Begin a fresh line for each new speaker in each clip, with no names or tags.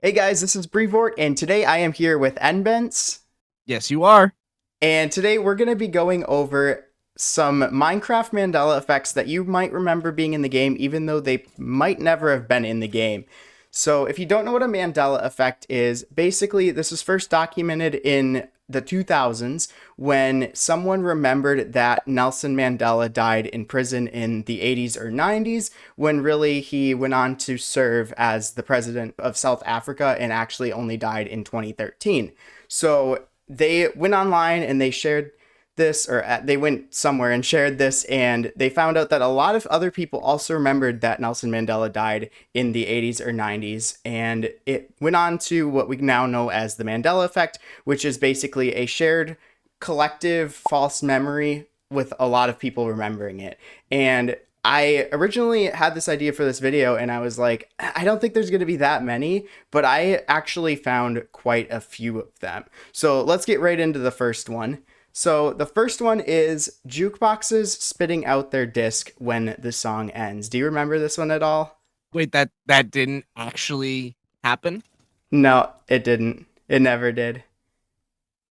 Hey guys, this is Brevort, and today I am here with enbentz,
Yes, you are.
and today we're going to be going over some Minecraft Mandela effects that you might remember being in the game, even though they might never have been in the game. So, if you don't know what a Mandela effect is, basically this was first documented in the 2000s when someone remembered that Nelson Mandela died in prison in the 80s or 90s, when really he went on to serve as the president of South Africa and actually only died in 2013. So they went online and they shared this, or they went somewhere and shared this, and they found out that a lot of other people also remembered that Nelson Mandela died in the 80s or 90s, and it went on to what we now know as the Mandela Effect, which is basically a shared collective false memory with a lot of people remembering it. And I originally had this idea for this video and I was like, I don't think there's going to be that many, but I actually found quite a few of them. So let's get right into the first one. So the first one is jukeboxes spitting out their disc when the song ends. Do you remember this one at all?
Wait, that didn't actually happen?
No, it didn't. It never did.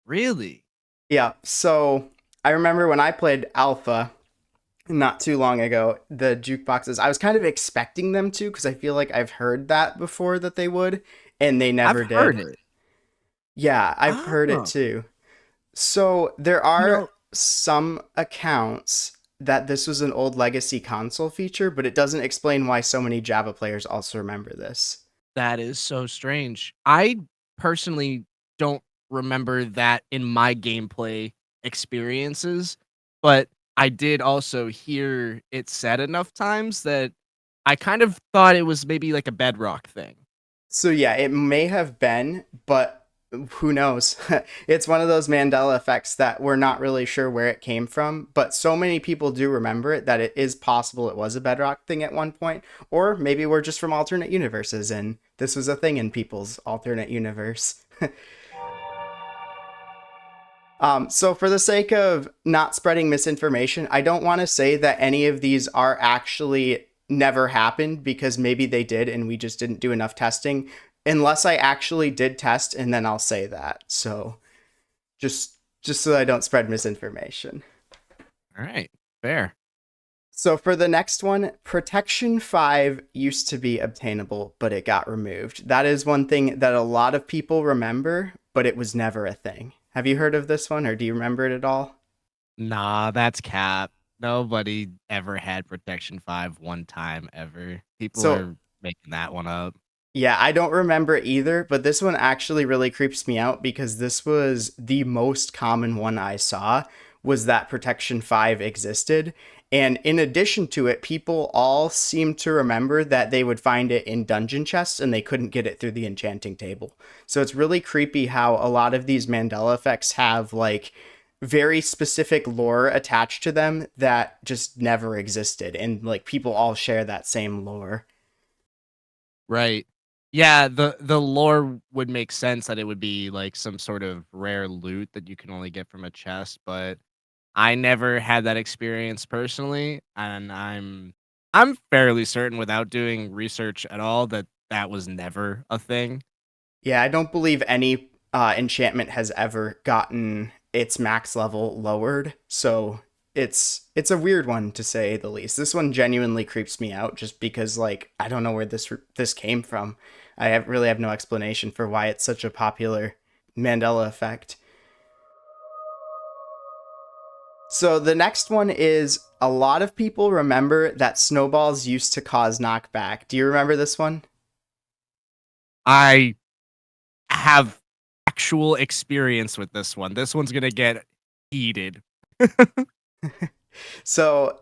Really?
Yeah, so I remember when I played Alpha not too long ago, the jukeboxes, I was kind of expecting them to because I feel like I've heard that before that they would, and they
I've
never
heard
did.
it.
Yeah, I've heard it
Oh,
too. So there
you
are
know,
some accounts that this was an old legacy console feature, but it doesn't explain why so many Java players also remember this.
that is so strange. I personally don't remember that in my gameplay experiences, but I did also hear it said enough times that I kind of thought it was maybe like a bedrock thing.
So yeah, it may have been, but who knows? It's one of those Mandela effects that we're not really sure where it came from, but so many people do remember it that it is possible it was a bedrock thing at one point, or maybe we're just from alternate universes and this was a thing in people's alternate universe. So for the sake of not spreading misinformation, I don't want to say that any of these are actually never happened because maybe they did and we just didn't do enough testing. Unless I actually did test, and then I'll say that. So just so I don't spread misinformation.
All right, fair.
So for the next one, Protection 5 used to be obtainable, but it got removed. That is one thing that a lot of people remember, but it was never a thing. Have you heard of this one or do you remember it at all?
Nah, that's cap. Nobody ever had Protection 5 one time ever. People
So
are making that one up.
yeah, I don't remember either, but this one actually really creeps me out because this was the most common one I saw was that Protection 5 existed. And in addition to it, people all seem to remember that they would find it in dungeon chests and they couldn't get it through the enchanting table. So it's really creepy how a lot of these Mandela effects have like very specific lore attached to them that just never existed. And like people all share that same lore.
Right. Yeah, the lore would make sense that it would be like some sort of rare loot that you can only get from a chest, but I never had that experience personally, and I'm fairly certain without doing research at all that that was never a thing.
Yeah, I don't believe any enchantment has ever gotten its max level lowered. So it's a weird one to say the least. This one genuinely creeps me out just because like I don't know where this came from. Really have no explanation for why it's such a popular Mandela effect. So the next one is a lot of people remember that snowballs used to cause knockback. Do you remember this one?
I have actual experience with this one. This one's gonna get heated.
So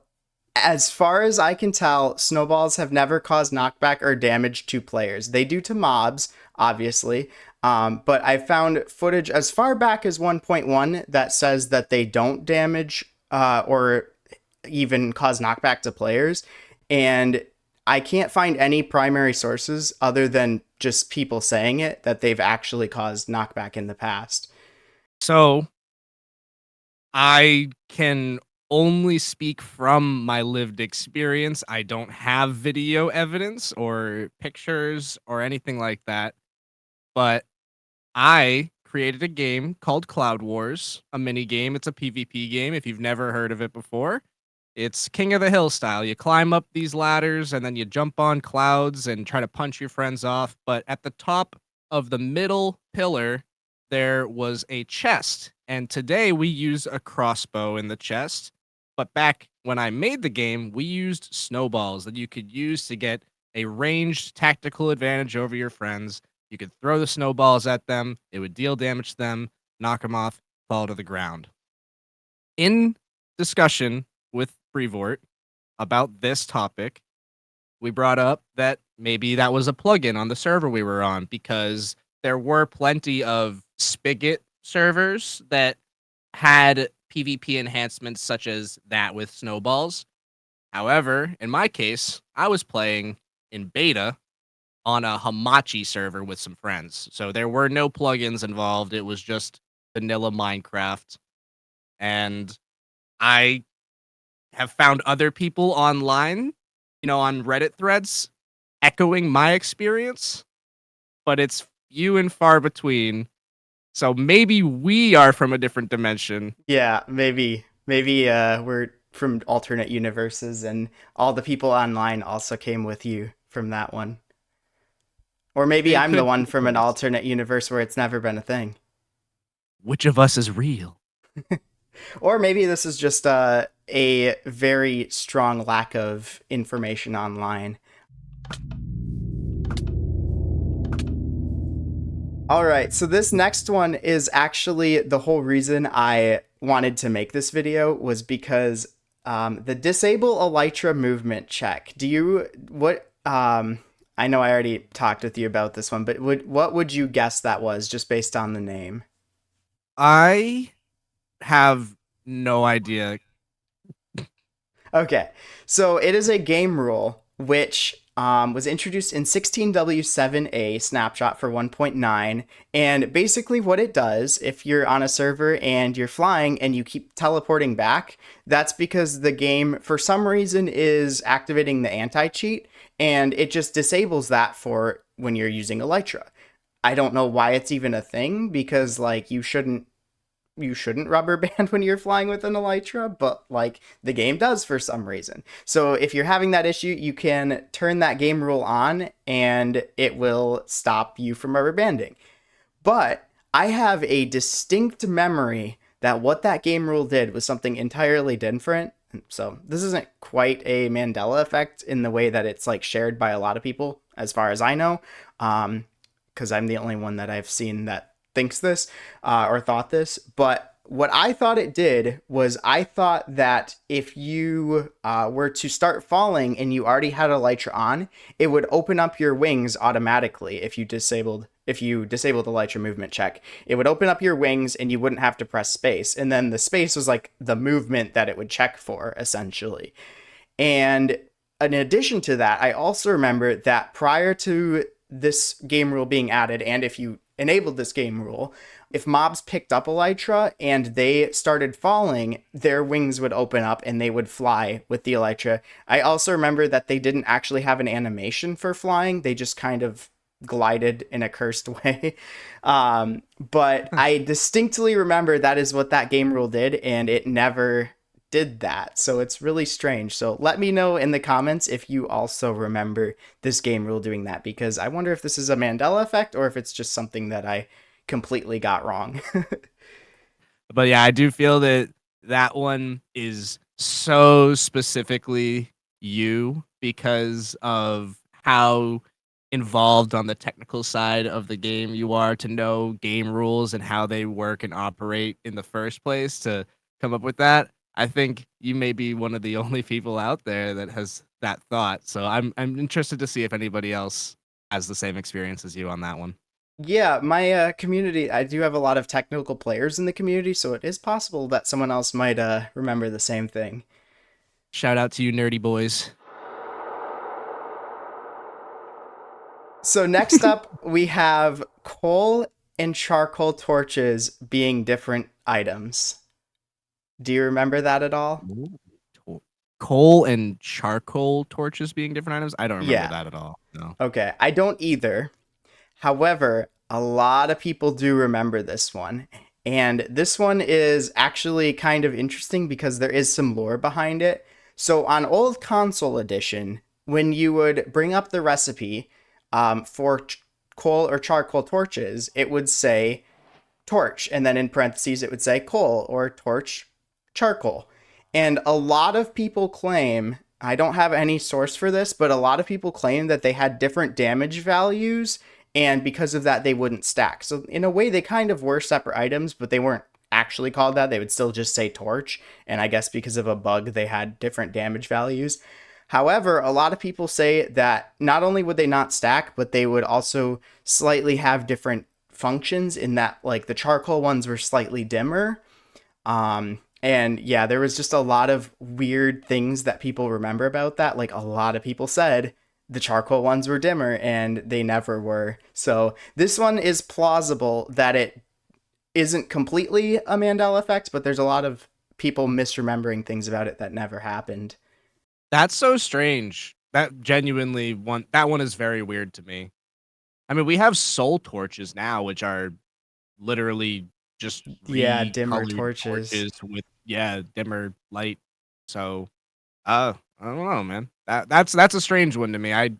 as far as I can tell, snowballs have never caused knockback or damage to players. They do to mobs, obviously, but I found footage as far back as 1.1 that says that they don't damage or even cause knockback to players. And I can't find any primary sources other than just people saying it that they've actually caused knockback in the past.
So I can only speak from my lived experience. I don't have video evidence or pictures or anything like that. but I created a game called Cloud Wars, a mini game. It's a PvP game. If you've never heard of it before, it's King of the Hill style. You climb up these ladders and then you jump on clouds and try to punch your friends off. But at the top of the middle pillar, there was a chest. And today we use a crossbow in the chest. But back when I made the game, we used snowballs that you could use to get a ranged tactical advantage over your friends. You could throw the snowballs at them, it would deal damage to them, knock them off, fall to the ground. In discussion with Brevort about this topic, we brought up that maybe that was a plugin on the server we were on because there were plenty of Spigot servers that had PvP enhancements such as that with snowballs. However, in my case, I was playing in beta on a Hamachi server with some friends. So there were no plugins involved. It was just vanilla Minecraft. And I have found other people online, on Reddit threads echoing my experience, but it's few and far between. So maybe we are from a different dimension.
Yeah, maybe we're from alternate universes and all the people online also came with you from that one. Or maybe
It
I'm the
could be
one
the
from an
case.
alternate universe where it's never been a thing.
Which of us is real?
Or maybe this is just a very strong lack of information online. All right, so this next one is actually the whole reason I wanted to make this video was because the disable elytra movement check. I know I already talked with you about this one, but what would you guess that was just based on the name?
I have no idea.
Okay, so it is a game rule which was introduced in 16W7A snapshot for 1.9. And basically, what it does, if you're on a server and you're flying and you keep teleporting back, that's because the game, for some reason, is activating the anti cheat and it just disables that for when you're using Elytra. I don't know why it's even a thing because, like, you shouldn't rubber band when you're flying with an elytra, but like the game does for some reason. So if you're having that issue, you can turn that game rule on and it will stop you from rubber banding. But I have a distinct memory that what that game rule did was something entirely different. So this isn't quite a Mandela effect in the way that it's like shared by a lot of people, as far as I know, because I'm the only one that I've seen that thinks this or thought this. But what I thought it did was I thought that if you were to start falling and you already had elytra on, it would open up your wings automatically if you disabled the elytra movement check. It would open up your wings and you wouldn't have to press space. And then the space was like the movement that it would check for, essentially. And in addition to that, I also remember that prior to this game rule being added, and if you enabled this game rule, if mobs picked up elytra and they started falling, their wings would open up and they would fly with the elytra. I also remember that they didn't actually have an animation for flying, they just kind of glided in a cursed way. But I distinctly remember that is what that game rule did, and it never did that. So it's really strange. So let me know in the comments if you also remember this game rule doing that, because I wonder if this is a Mandela effect or if it's just something that I completely got wrong.
But yeah, I do feel that that one is so specifically you because of how involved on the technical side of the game you are to know game rules and how they work and operate in the first place to come up with that. I think you may be one of the only people out there that has that thought. So I'm interested to see if anybody else has the same experience as you on that one.
Yeah, my community, I do have a lot of technical players in the community, so it is possible that someone else might remember the same thing.
Shout out to you nerdy boys.
So next up, we have coal and charcoal torches being different items. Do you remember that at all?
Ooh. Coal and charcoal torches being different items? I don't remember
Yeah.
that at all. No.
Okay. I don't either. However, A lot of people do remember this one. And this one is actually kind of interesting because there is some lore behind it. So, on old console edition, when you would bring up the recipe for coal or charcoal torches, it would say torch, and then in parentheses, it would say coal or torch charcoal. And a lot of people claim, I don't have any source for this, but a lot of people claim that they had different damage values, and because of that, they wouldn't stack. So, in a way, they kind of were separate items, but they weren't actually called that. They would still just say torch, and I guess because of a bug, they had different damage values. However, a lot of people say that not only would they not stack, but they would also slightly have different functions in that, like, the charcoal ones were slightly dimmer. And yeah, there was just a lot of weird things that people remember about that. Like, a lot of people said the charcoal ones were dimmer and they never were. So this one is plausible that it isn't completely a Mandela effect, but there's a lot of people misremembering things about it that never happened.
That's so strange. That one is very weird to me. I mean, we have soul torches now, which are literally just
Yeah, dimmer
recolored
torches.
torches with dimmer light. So, I don't know, man. That's a strange one to me. I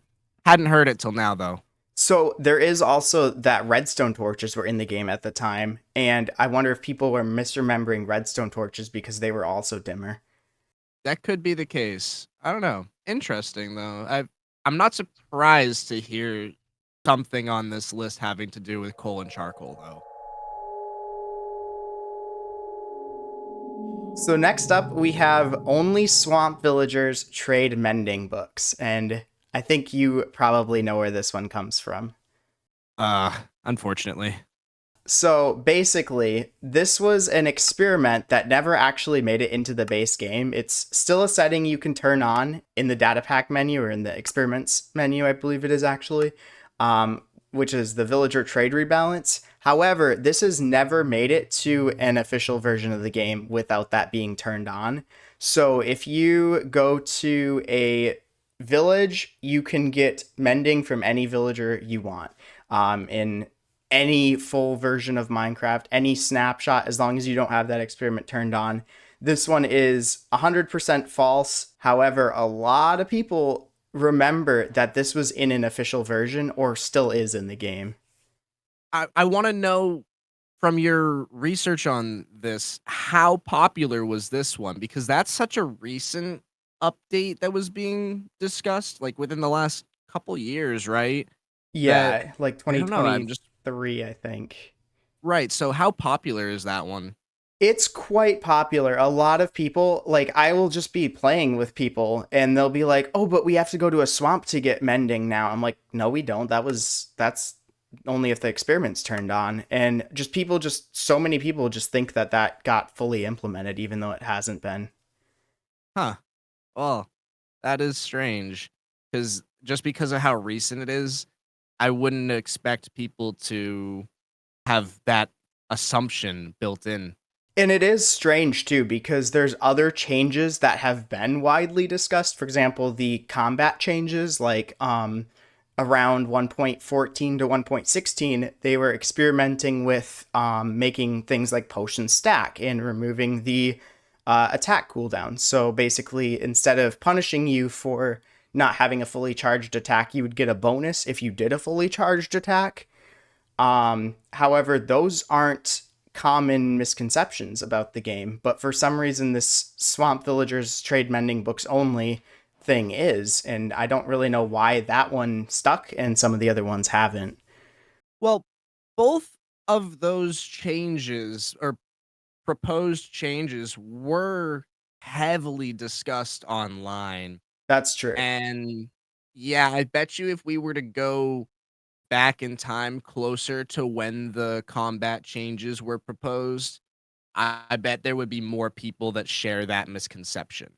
hadn't heard it till now though.
So there is also that redstone torches were in the game at the time, and I wonder if people were misremembering redstone torches because they were also dimmer.
That could be the case. I don't know. Interesting though. I'm not surprised to hear something on this list having to do with coal and charcoal though.
So next up, we have only swamp villagers trade mending books, and I think you probably know where this one comes from.
Unfortunately.
So basically, this was an experiment that never actually made it into the base game. It's still a setting you can turn on in the data pack menu or in the experiments menu, I believe it is actually, which is the villager trade rebalance. However, this has never made it to an official version of the game without that being turned on. So if you go to a village, you can get mending from any villager you want. In any full version of Minecraft, any snapshot, as long as you don't have that experiment turned on. This one is 100% false. However, a lot of people remember that this was in an official version or still is in the game.
I want to know from your research on this, how popular was this one? Because that's such a recent update that was being discussed, like within the last couple years, right? That
Yeah, like
I don't know. I'm just
2023, I think.
right. So how popular is that one?
It's quite popular. A lot of people, like, I will just be playing with people and they'll be like, "Oh, but we have to go to a swamp to get mending now." I'm like, "No, we don't. That's only if the experiment's turned on." And just so many people just think that that got fully implemented even though it hasn't been.
Huh. Well, that is strange because just because of how recent it is, I wouldn't expect people to have that assumption built in.
And it is strange too because there's other changes that have been widely discussed. For example, the combat changes, like around 1.14 to 1.16, they were experimenting with making things like potions stack and removing the attack cooldown. So basically, instead of punishing you for not having a fully charged attack, you would get a bonus if you did a fully charged attack. However, those aren't common misconceptions about the game, but for some reason, this Swamp Villagers Trade Mending Books only thing is, and I don't really know why that one stuck and some of the other ones haven't.
Well, both of those changes or proposed changes were heavily discussed online.
That's true.
And yeah, I bet you if we were to go back in time closer to when the combat changes were proposed, I bet there would be more people that share that misconception.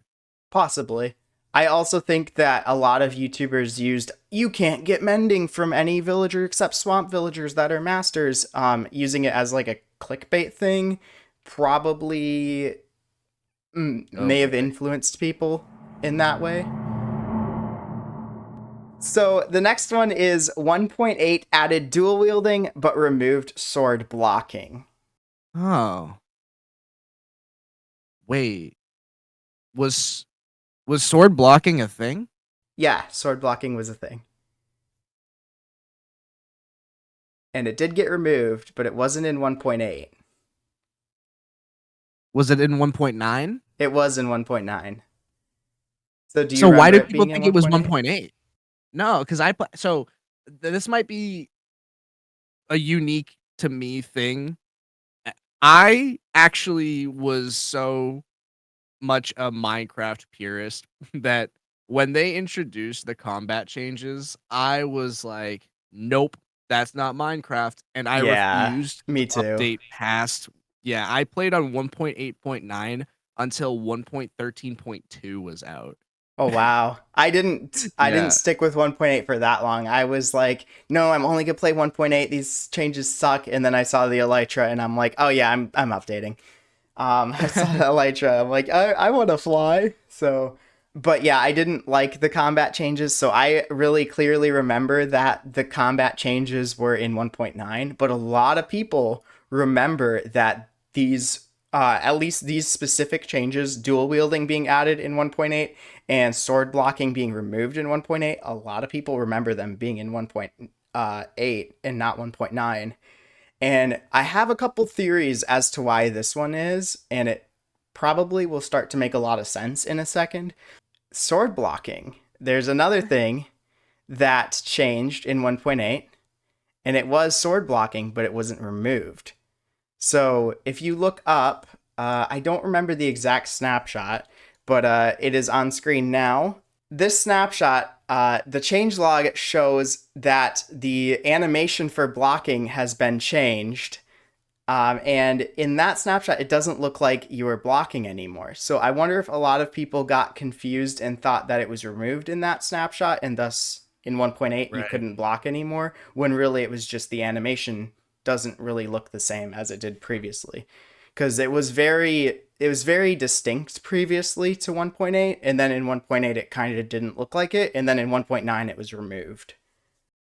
Possibly. I also think that a lot of YouTubers used "you can't get mending from any villager except swamp villagers that are masters," using it as like a clickbait thing. Probably
Oh
may have
boy.
influenced people in that way. So the next one is 1.8 added dual wielding but removed sword blocking.
Oh, wait. Was was sword blocking a thing?
Yeah, sword blocking was a thing. And it did get removed, but it wasn't in 1.8.
Was it in 1.9?
It was in 1.9. So do you
So why
remember
do
it
people
being in
think it was
1.8?
1.8? No, because this might be a unique to me thing. I actually was so much a Minecraft purist that when they introduced the combat changes, I was like, nope, that's not Minecraft. And I
Yeah,
refused
me
to
too.
update past. Yeah, I played on 1.8.9 until 1.13.2 was out.
Oh wow. I didn't
Yeah.
stick with 1.8 for that long. I was like, no, I'm only going to play 1.8. These changes suck. And then I saw the Elytra and I'm like, oh yeah, I'm updating. I saw the Elytra. I'm like, I want to fly. So, but yeah, I didn't like the combat changes. So I really clearly remember that the combat changes were in 1.9. But a lot of people remember that at least these specific changes, dual wielding being added in 1.8 and sword blocking being removed in 1.8, a lot of people remember them being in 1.8 and not 1.9. And I have a couple theories as to why this one is, and it probably will start to make a lot of sense in a second. Sword blocking. There's another thing that changed in 1.8, and it was sword blocking, but it wasn't removed. So if you look up, I don't remember the exact snapshot, but it is on screen now. This snapshot, the changelog shows that the animation for blocking has been changed, and in that snapshot, it doesn't look like you were blocking anymore. So I wonder if a lot of people got confused and thought that it was removed in that snapshot, and thus in 1.8 you
Right.
couldn't block anymore, when really it was just the animation doesn't really look the same as it did previously. Because it was very distinct previously to 1.8, and then in 1.8 it kind of didn't look like it, and then in 1.9 it was removed.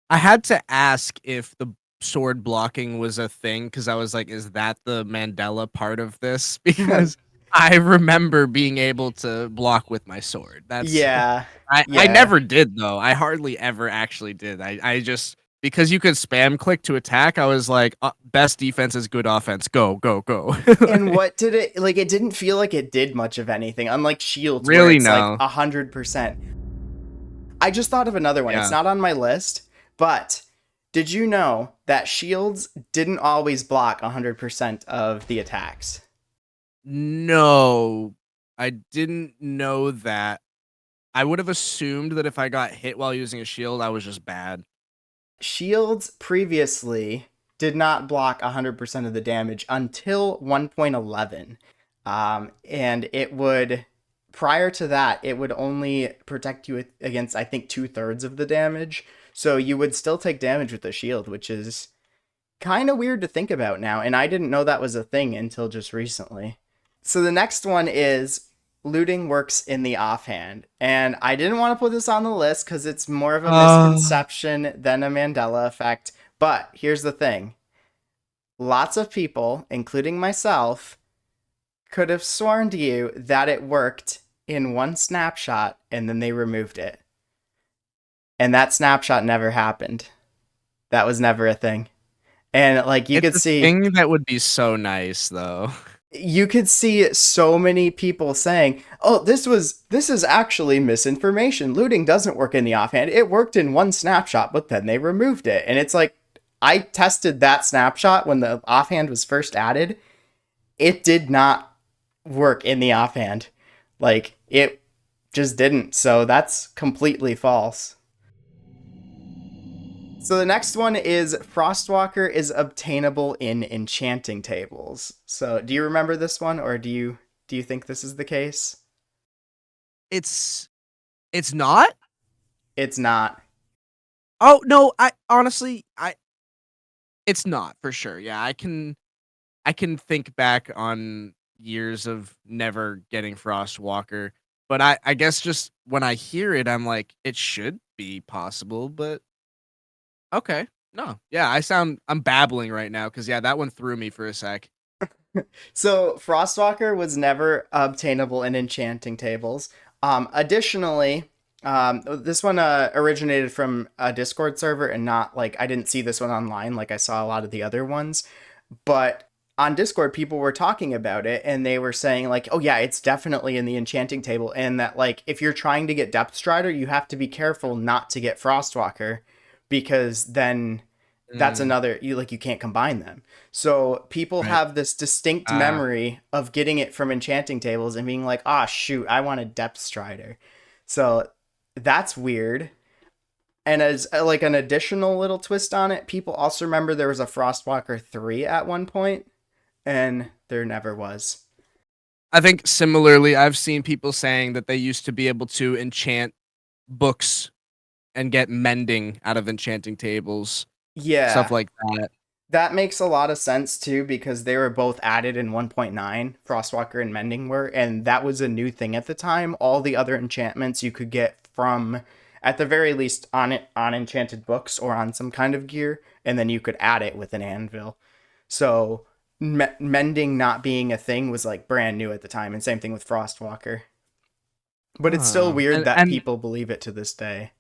I had to ask if the sword blocking was a thing because I was like, is that the Mandela part of this? Because I remember being able to block with my sword. That's
Yeah,
I
yeah.
never did though. I hardly ever actually did. I just because you could spam click to attack, I was like, best defense is good offense. Go, go, go.
And
Like,
what did it like? It didn't feel like it did much of anything, unlike shields where
really
it's like
no.
100%. I just thought of another one. It's
Yeah.
not on my list, but did you know that shields didn't always block 100% of the attacks?
No. I didn't know that. I would have assumed that if I got hit while using a shield, I was just bad.
Shields previously did not block 100% of the damage until 1.11. And it would, prior to that, it would only protect you against, I think, 2/3 of the damage. So you would still take damage with the shield, which is kind of weird to think about now. And I didn't know that was a thing until just recently. So the next one is looting works in the offhand. And I didn't want to put this on the list because it's more of a
Uh,
misconception than a Mandela effect. But here's the thing, lots of people, including myself, could have sworn to you that it worked in one snapshot and then they removed it. And that snapshot never happened. That was never a thing. And like
it's a thing that would be so nice though.
you could see so many people saying, "Oh, this is actually misinformation. Looting doesn't work in the offhand. It worked in one snapshot, but then they removed it." And it's like I tested that snapshot when the offhand was first added. It did not work in the offhand. Like it just didn't. So that's completely false. So the next one is Frostwalker is obtainable in enchanting tables. So do you remember this one, or do you think this is the case?
It's it's not?
It's not.
Oh, no, I honestly I it's not for sure. Yeah, I can think back on years of never getting Frostwalker, but I guess just when I hear it, I'm like, it should be possible, but okay. No. Yeah, I'm babbling right now because yeah, that one threw me for a sec.
So Frostwalker was never obtainable in enchanting tables. Additionally, this one originated from a Discord server and not like I didn't see this one online like I saw a lot of the other ones. But on Discord, people were talking about it and they were saying like, "Oh yeah, it's definitely in the enchanting table," and that like if you're trying to get Depth Strider, you have to be careful not to get Frostwalker because then that's
Mm,
another you can't combine them. So people
right.
have this distinct
Uh,
memory of getting it from enchanting tables and being like, "Ah, shoot, I want a Depth Strider." So that's weird. And as like an additional little twist on it, people also remember there was a Frostwalker 3 at one point, and there never was.
I think similarly, I've seen people saying that they used to be able to enchant books and get mending out of enchanting tables, stuff
Yeah,
like that.
that makes a lot of sense too because they were both added in 1.9. Frostwalker and Mending were, and that was a new thing at the time. All the other enchantments you could get from, at the very least, on it on enchanted books or on some kind of gear, and then you could add it with an anvil. So mending not being a thing was like brand new at the time, and same thing with Frostwalker. But it's still
Oh,
weird that
and
people believe it to this day.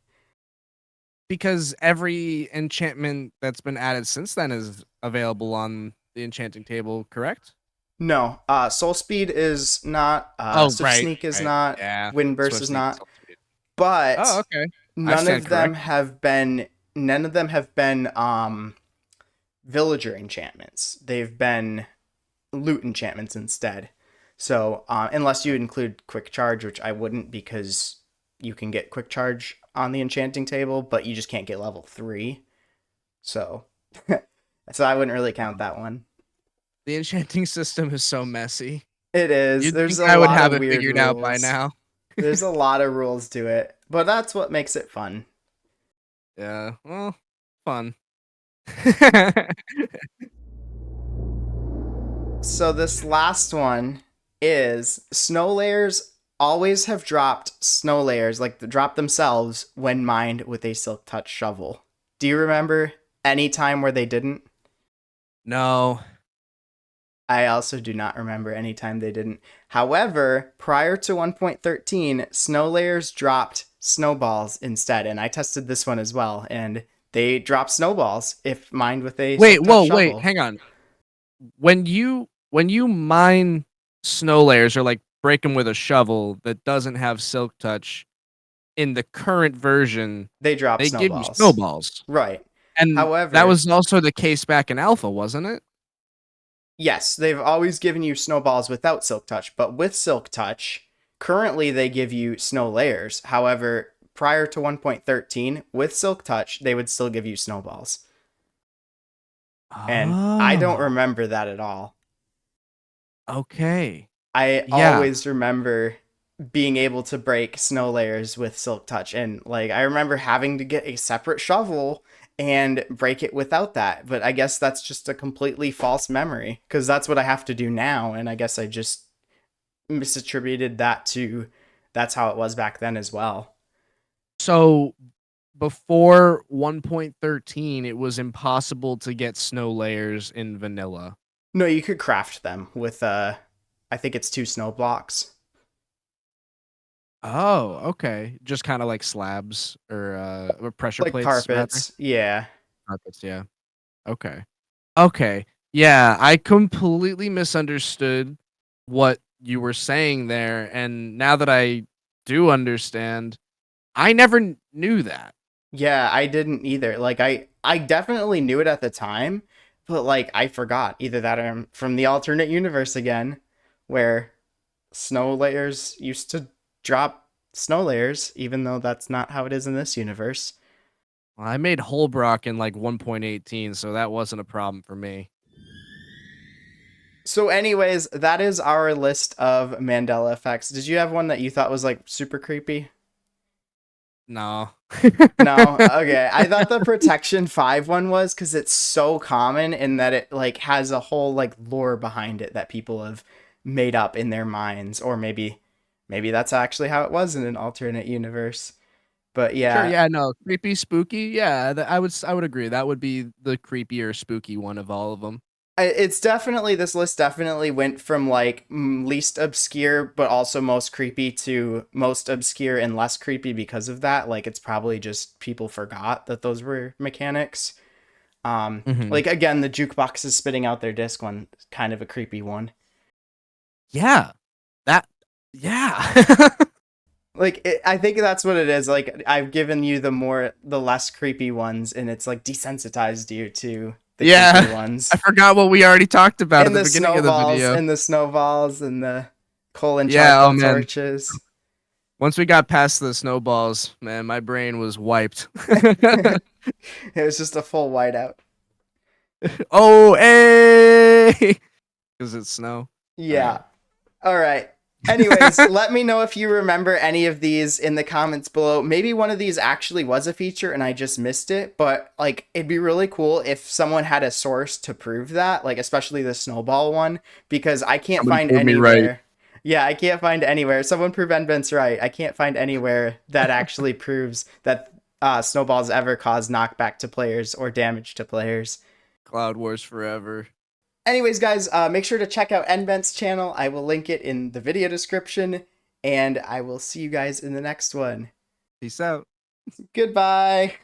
because every enchantment that's been added since then is available on the enchanting table, correct?
No, Soul Speed is not.
Oh,
Swift
right,
Sneak is
right.
not.
Yeah.
Wind Burst
Swift
is
Sneak is
not.
all sweet. Oh,
But
okay. I
none
stand
of them
corrected.
have been. None of them have been villager enchantments. They've been loot enchantments instead. So unless you include Quick Charge, which I wouldn't because you can get Quick Charge on the enchanting table, but you just can't get level 3. So so I wouldn't really count that one.
The enchanting system is so messy.
It is.
You'd
There's
think
a
I would
lot
have
of
it
weird
figured out by
rules.
now.
There's a lot of rules to it, but that's what makes it fun.
Yeah, well, fun.
So this last one is snow layers always have dropped snow layers, like the drop themselves when mined with a silk touch shovel. Do you remember any time where they didn't?
No.
I also do not remember any time they didn't. However, prior to 1.13, snow layers dropped snowballs instead, and I tested this one as well, and they drop snowballs if mined with a
Wait,
silk touch
whoa, wait,
shovel.
hang on. When you mine snow layers or like break them with a shovel that doesn't have silk touch in the current version,
They drop
they give you
snowballs.
snowballs.
Right.
And that
However,
was also the case back in alpha, wasn't it?
yes, they've always given you snowballs without silk touch, but with silk touch, currently they give you snow layers. However, prior to 1.13, with silk touch, they would still give you snowballs. And I don't
Oh,
remember that at all.
okay.
I
Yeah.
always remember being able to break snow layers with silk touch, and like I remember having to get a separate shovel and break it without that, but I guess that's just a completely false memory because that's what I have to do now, and I guess I just misattributed that to that's how it was back then as well.
So before 1.13, it was impossible to get snow layers in vanilla.
No, you could craft them with I think it's 2 snow blocks.
Oh, okay. Just kind of like slabs or pressure
Like
plates rather.
carpets. Yeah.
Carpets, yeah. Okay. Okay. Yeah, I completely misunderstood what you were saying there, and now that I do understand, I never knew that.
Yeah, I didn't either. Like I definitely knew it at the time, but like I forgot. Either that or I'm from the alternate universe again, where snow layers used to drop snow layers, even though that's not how it is in this universe.
Well, I made Holbrook in like 1.18, so that wasn't a problem for me.
So, anyways, that is our list of Mandela effects. Did you have one that you thought was like super creepy?
No.
No? Okay. I thought the Protection 5 one was because it's so common in that it like has a whole like lore behind it that people have made up in their minds, or maybe that's actually how it was in an alternate universe. But
Sure,
yeah,
yeah, no, creepy, spooky, yeah, I would agree, that would be the creepier, spooky one of all of them.
it's definitely, this list definitely went from like least obscure but also most creepy to most obscure and less creepy because of that. Like it's probably just people forgot that those were mechanics.
Mhm.
Like again, the jukeboxes spitting out their disc one, kind of a creepy one.
Yeah. That yeah.
Like I think that's what it is. Like I've given you the less creepy ones, and it's like desensitized you to the creepy
Yeah. I
ones.
forgot what we already talked about at
And
the
the
beginning of the
snowballs,
video.
and the snowballs, and the coal and
Yeah, oh,
charcoal
man.
torches.
Once we got past the snowballs, man, my brain was wiped.
It was just a full whiteout.
Oh, hey! 'Cause it's snow.
Yeah.
Alright.
All right. Anyways, let me know if you remember any of these in the comments below. Maybe one of these actually was a feature and I just missed it, but like it'd be really cool if someone had a source to prove that, like especially the snowball one, because I can't
Somebody
find
prove me right.
anywhere. Yeah, I can't find anywhere. Someone prove enbentz right. I can't find anywhere that actually proves that snowballs ever cause knockback to players or damage to players.
Cloud Wars forever.
Anyways, guys, make sure to check out enbentz channel. I will link it in the video description, and I will see you guys in the next one.
Peace out.
Goodbye.